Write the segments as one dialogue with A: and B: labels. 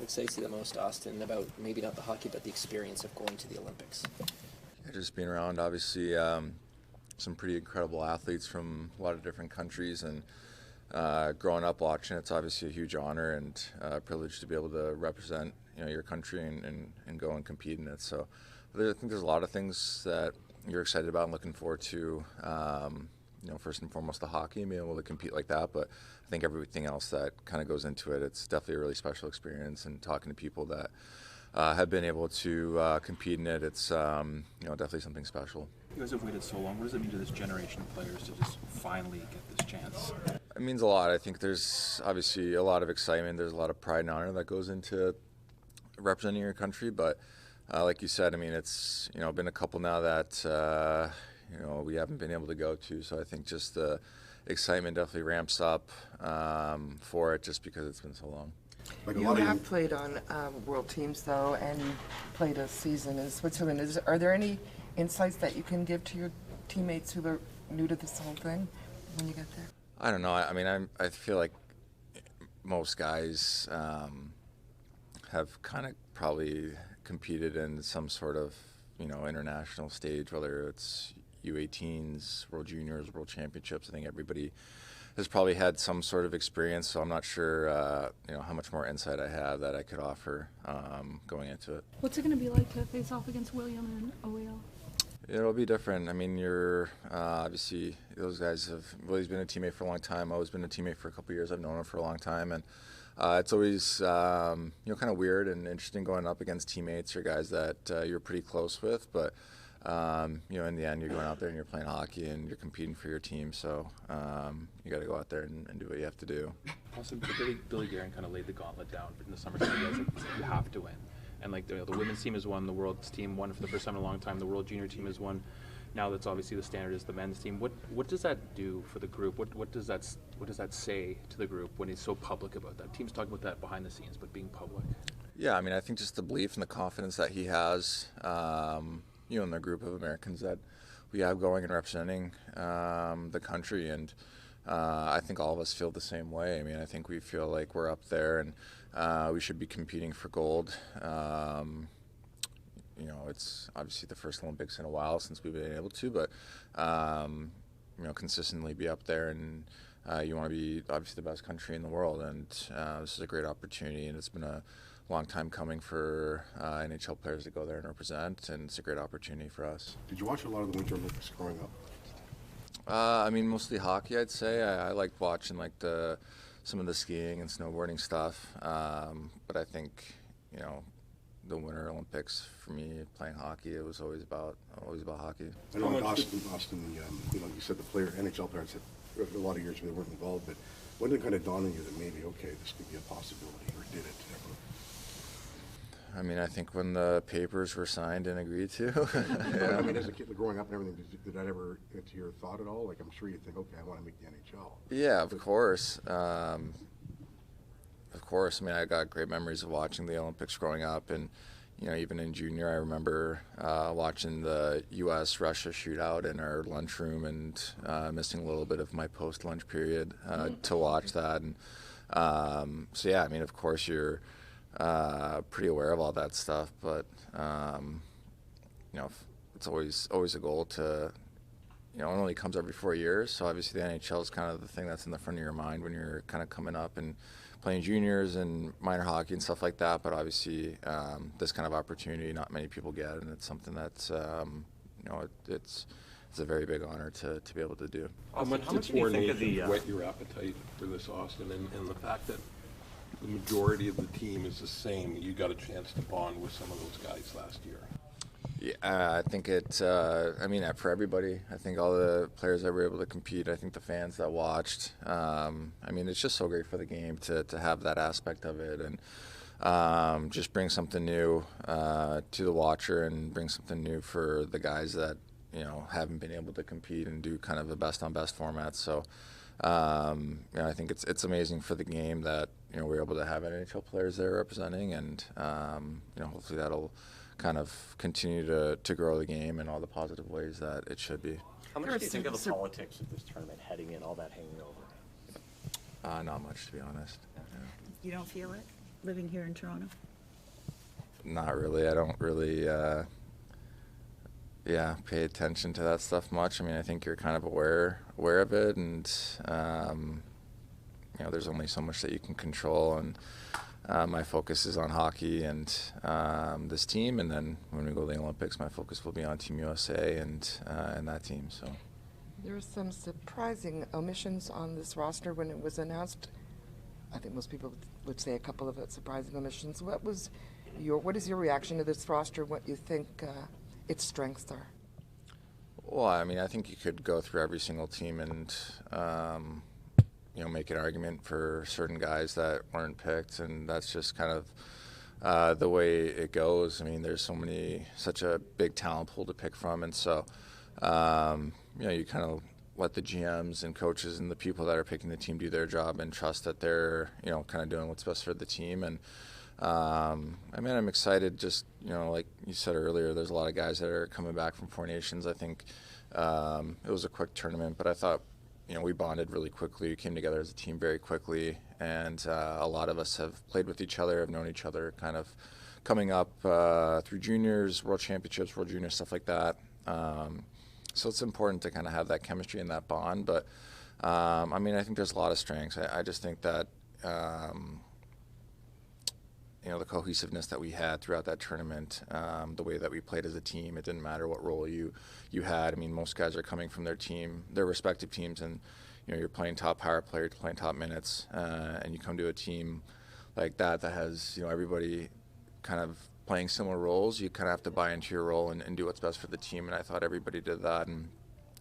A: excites you the most, Auston, about maybe not the hockey, but the experience of going to the Olympics?
B: Yeah, just being around, obviously, some pretty incredible athletes from a lot of different countries, and growing up watching it's obviously a huge honor and privilege to be able to represent your country and go and compete in it. So I think there's a lot of things that you're excited about and looking forward to. First and foremost the hockey and being able to compete like that, but I think everything else that kind of goes into it, it's definitely a really special experience, and talking to people that have been able to compete in it, it's definitely something special.
C: You guys have waited so long. What does it mean to this generation of players to just finally get this chance?
B: It means a lot. I think there's obviously a lot of excitement. There's a lot of pride and honor that goes into representing your country. But like you said, I mean, it's been a couple now that we haven't been able to go to. So I think just the excitement definitely ramps up for it, just because it's been so long.
D: You have played on world teams, though, and you played a season in Switzerland. Are there any insights that you can give to your teammates who are new to this whole thing when you get there?
B: I don't know. I mean, I feel like most guys have kind of probably competed in some sort of international stage, whether it's U18s, World Juniors, World Championships. I think everybody has probably had some sort of experience, so I'm not sure how much more insight I have that I could offer going into it.
E: What's it going to be like to face off against William and OEL?
B: It'll be different. I mean, you're obviously, those guys have Willie's been a teammate for a long time. I've always been a teammate for a couple of years. I've known him for a long time, and it's always kind of weird and interesting going up against teammates or guys that you're pretty close with, but in the end, you're going out there and you're playing hockey and you're competing for your team. So you got to go out there and do what you have to do.
C: Also, Billy Guerin kind of laid the gauntlet down in the summer. So you have to win. And the women's team has won, the world's team won for the first time in a long time. The world junior team has won. Now that's obviously the standard is the men's team. What does that do for the group? What does that say to the group when he's so public about that? Teams talk about that behind the scenes, but being public.
B: Yeah, I mean, I think just the belief and the confidence that he has. In the group of Americans that we have going and representing the country, and I think all of us feel the same way. I mean, I think we feel like we're up there and we should be competing for gold. It's obviously the first Olympics in a while since we've been able to, but consistently be up there, and you want to be obviously the best country in the world, and this is a great opportunity, and it's been a long time coming for NHL players to go there and represent, and it's a great opportunity for us.
F: Did you watch a lot of the Winter Olympics growing up?
B: I mean, mostly hockey, I'd say. I liked watching some of the skiing and snowboarding stuff, but I think the Winter Olympics for me, playing hockey, it was always about hockey.
F: I know, like Auston, you said the NHL players had a lot of years where they weren't involved, but when did it kind of dawn on you that maybe this could be a possibility, or did it ever?
B: I mean, I think when the papers were signed and agreed to.
F: Yeah. I mean, as a kid growing up and everything, did that ever into your thought at all? Like, I'm sure you think, okay, I want to make the NHL.
B: Yeah, of course. I mean, I got great memories of watching the Olympics growing up, and even in junior, I remember watching the U.S.-Russia shootout in our lunchroom and missing a little bit of my post-lunch period to watch that. And so yeah, I mean, of course you're pretty aware of all that stuff, but it's always a goal to, it only comes every 4 years, so obviously the NHL is kind of the thing that's in the front of your mind when you're kind of coming up and playing juniors and minor hockey and stuff like that. But obviously this kind of opportunity not many people get, and it's something that's it's a very big honor to be able to do.
G: How much do you think of the whet your appetite for this, Auston, and the fact that the majority of the team is the same? You got a chance to bond with some of those guys last year.
B: Yeah, I think for everybody. I think all the players that were able to compete, I think the fans that watched, it's just so great for the game to have that aspect of it, and just bring something new to the watcher, and bring something new for the guys that haven't been able to compete and do kind of a best on best format. So I think it's amazing for the game that we're able to have NHL players there representing, and hopefully that'll kind of continue to grow the game in all the positive ways that it should be.
H: How much do you think of the politics of this tournament heading in, all that hanging over?
B: Not much, to be honest. Yeah.
I: You don't feel it? living here in Toronto?
B: Not really. I don't really, pay attention to that stuff much. I mean, I think you're kind of aware of it, and there's only so much that you can control. And my focus is on hockey and this team, and then when we go to the Olympics, my focus will be on Team USA and that team. So
D: There were some surprising omissions on this roster when it was announced. I think most people would say a couple of surprising omissions. What is your reaction to this roster? What you think its strengths are?
B: Well, I mean, I think you could go through every single team and make an argument for certain guys that weren't picked, and that's just kind of the way it goes. I mean, there's such a big talent pool to pick from, and so you kind of let the GMs and coaches and the people that are picking the team do their job and trust that they're kind of doing what's best for the team. And I'm excited. Just like you said earlier, there's a lot of guys that are coming back from Four Nations. I think it was a quick tournament, but I thought we bonded really quickly. We came together as a team very quickly, and a lot of us have played with each other, have known each other kind of coming up through juniors, world championships, world juniors, stuff like that. So it's important to kind of have that chemistry and that bond. But I think there's a lot of strengths. I just think that the cohesiveness that we had throughout that tournament, the way that we played as a team, it didn't matter what role you had. I mean, most guys are coming from their respective teams, and you're playing top power play, you're playing top minutes, and you come to a team like that has everybody kind of playing similar roles. You kind of have to buy into your role and do what's best for the team, and I thought everybody did that, and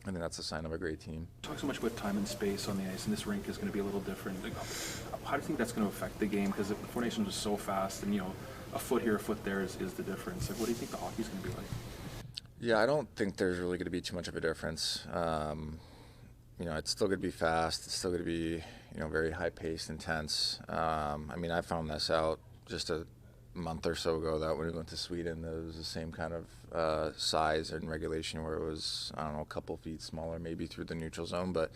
B: I think that's a sign of a great team.
C: Talk so much about time and space on the ice, and this rink is going to be a little different. How do you think that's going to affect the game? Because the Four Nations was so fast, and a foot here, a foot there is the difference. What do you think the hockey's going to be like?
B: Yeah, I don't think there's really going to be too much of a difference. It's still going to be fast. It's still going to be very high paced, intense. I found this out just a month or so ago, that when we went to Sweden, it was the same kind of size and regulation, where it was, I don't know, a couple feet smaller, maybe through the neutral zone. But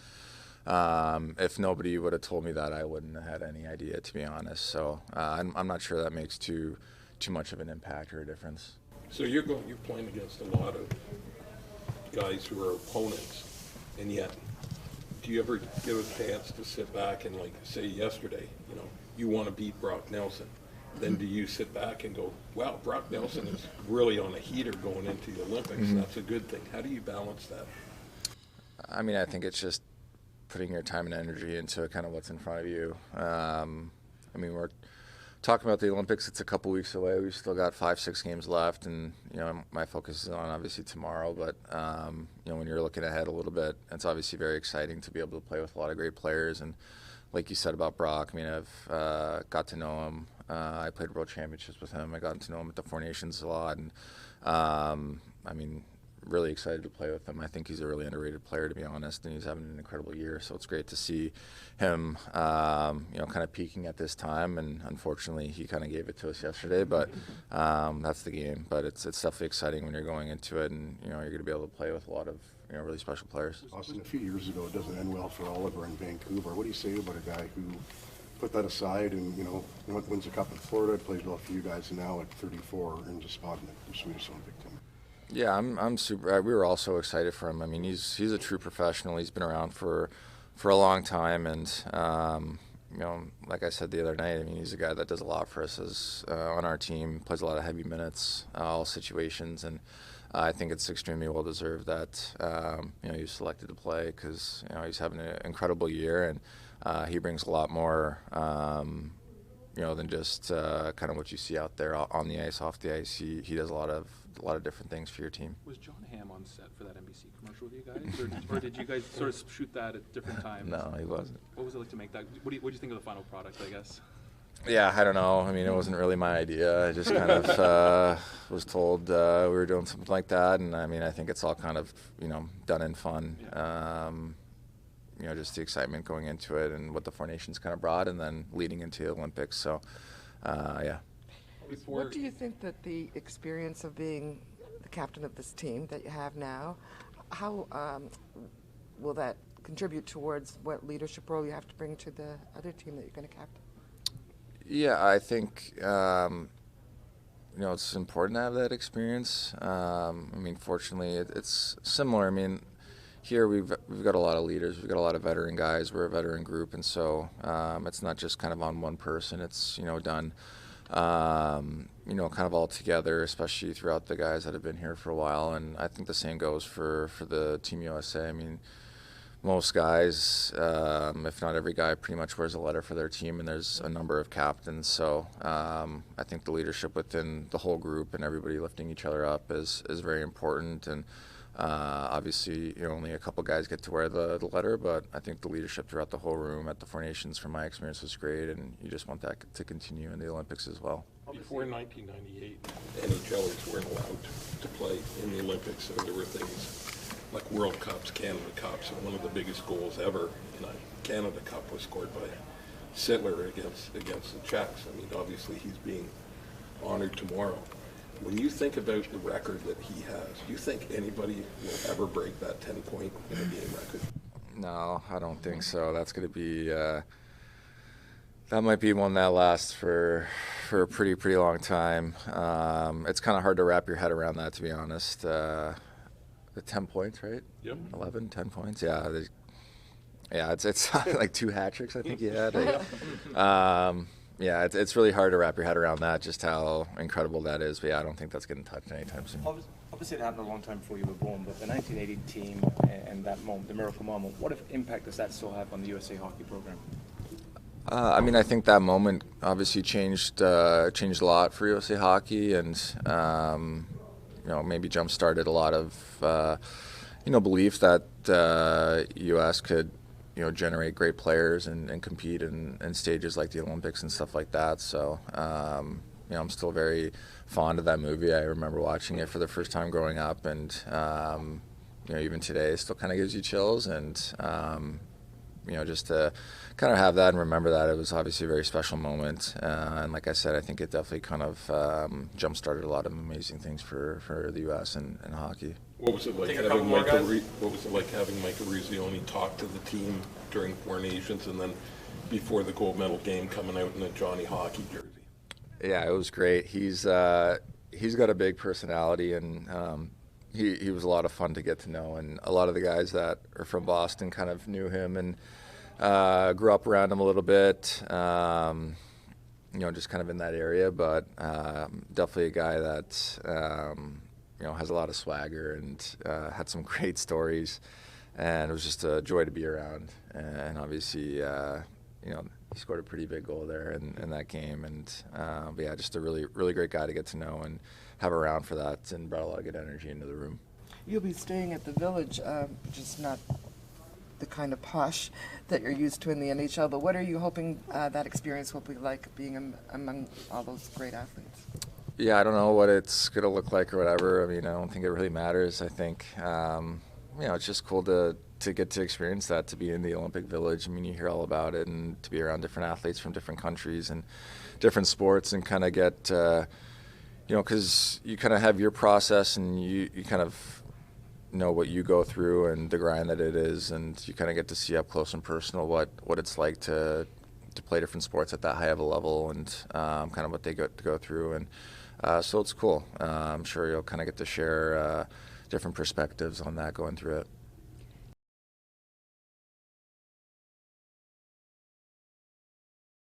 B: if nobody would have told me that, I wouldn't have had any idea, to be honest. So I'm not sure that makes too much of an impact or a difference.
G: So you're playing against a lot of guys who are opponents, and yet, do you ever get a chance to sit back and, like, say yesterday, you want to beat Brock Nelson? Then do you sit back and go, wow, Brock Nelson is really on a heater going into the Olympics. Mm-hmm. That's a good thing. How do you balance that?
B: I think it's just putting your time and energy into kind of what's in front of you. We're talking about the Olympics. It's a couple weeks away. We've still got 5-6 games left, and my focus is on obviously tomorrow. But when you're looking ahead a little bit, it's obviously very exciting to be able to play with a lot of great players. And like you said about Brock, I've got to know him. I played World Championships with him. I got to know him at the Four Nations a lot, and really excited to play with him. I think he's a really underrated player, to be honest, and he's having an incredible year. So it's great to see him, kind of peaking at this time. And unfortunately, he kind of gave it to us yesterday. But that's the game. But it's definitely exciting when you're going into it, and you're going to be able to play with a lot of really special players.
F: Auston, a few years ago, it doesn't end well for Oliver in Vancouver. What do you say about a guy who put that aside and wins a cup in Florida, plays well for you guys, and now at 34 earns a spot in the Swedish Olympic team?
B: Yeah, I'm super. We were all so excited for him. He's a true professional. He's been around for a long time, and like I said the other night, he's a guy that does a lot for us on our team. Plays a lot of heavy minutes, all situations, and I think it's extremely well deserved that he was selected to play, because he's having an incredible year, and he brings a lot more than just kind of what you see out there on the ice, off the ice. He does a lot of different things for your team.
C: Was John Hamm on set for that NBC commercial with you guys, or did you guys sort of shoot that at different times?
B: No, he wasn't. What
C: was it like to make that? What do you think of the final product, I guess?
B: Yeah, I don't know. It wasn't really my idea. I just kind of was told we were doing something like that, and I think it's all kind of done in fun. Just the excitement going into it and what the Four Nations kind of brought, and then leading into the Olympics. So, yeah.
D: What do you think that the experience of being the captain of this team that you have now, how will that contribute towards what leadership role you have to bring to the other team that you're going to captain?
B: Yeah, I think it's important to have that experience. I mean, fortunately, it's similar. I mean, here we've got a lot of leaders, we've got a lot of veteran guys. We're a veteran group, and so it's not just kind of on one person. It's done, kind of all together, especially throughout the guys that have been here for a while. And I think the same goes for the Team USA. I mean, most guys, if not every guy, pretty much wears a letter for their team, and there's a number of captains. So I think the leadership within the whole group and everybody lifting each other up is very important. And obviously, only a couple guys get to wear the letter, but I think the leadership throughout the whole room at the Four Nations, from my experience, was great, and you just want that to continue in the Olympics as well.
G: Before 1998, NHLers weren't allowed to play in the Olympics, so there were things like World Cups, Canada Cups, and one of the biggest goals ever in a Canada Cup was scored by Sittler against the Czechs. I mean, obviously he's being honored tomorrow. When you think about the record that he has, do you think anybody will ever break that 10-point in a game record?
B: No, I don't think so. That's going to be that might be one that lasts for a pretty long time. It's kind of hard to wrap your head around that, to be honest. The 10 points, right?
G: Yep.
B: 11, 10 points. Yeah. It's like 2 hat tricks, I think he had. Yeah, it's really hard to wrap your head around that, just how incredible that is. But yeah, I don't think that's getting touched anytime soon.
H: Obviously, it happened a long time before you were born, but the 1980 team and that moment, the miracle moment, what impact does that still have on the USA hockey program?
B: I mean, I think that moment obviously changed a lot for USA hockey, and maybe jump-started a lot of belief that U.S. could generate great players and compete in stages like the Olympics and stuff like that. So I'm still very fond of that movie. I remember watching it for the first time growing up, and even today it still kind of gives you chills. And just to kind of have that and remember that, it was obviously a very special moment. And like I said, I think it definitely kind of jump-started a lot of amazing things for the U.S. and hockey.
G: What was it like having Michael Ruzzioni talk to the team during Four Nations, and then before the gold medal game, coming out in a Johnny Hockey jersey?
B: Yeah, it was great. He's got a big personality, and he was a lot of fun to get to know. And a lot of the guys that are from Boston kind of knew him and grew up around him a little bit. Just kind of in that area, but definitely a guy that has a lot of swagger and had some great stories, and it was just a joy to be around. And obviously, he scored a pretty big goal there in that game, and but yeah, just a really great guy to get to know and have around for that, and brought a lot of good energy into the room.
D: You'll be staying at the Village, which is not the kind of posh that you're used to in the NHL, but what are you hoping that experience will be like, being among all those great athletes?
B: Yeah, I don't know what it's going to look like or whatever. I mean, I don't think it really matters. I think, it's just cool to get to experience that, to be in the Olympic Village. I mean, you hear all about it, and to be around different athletes from different countries and different sports, and kind of get, because you kind of have your process, and you kind of know what you go through and the grind that it is, and you kind of get to see up close and personal what it's like to play different sports at that high of a level, and kind of what they go through. And so it's cool. I'm sure you'll kind of get to share different perspectives on that going through it.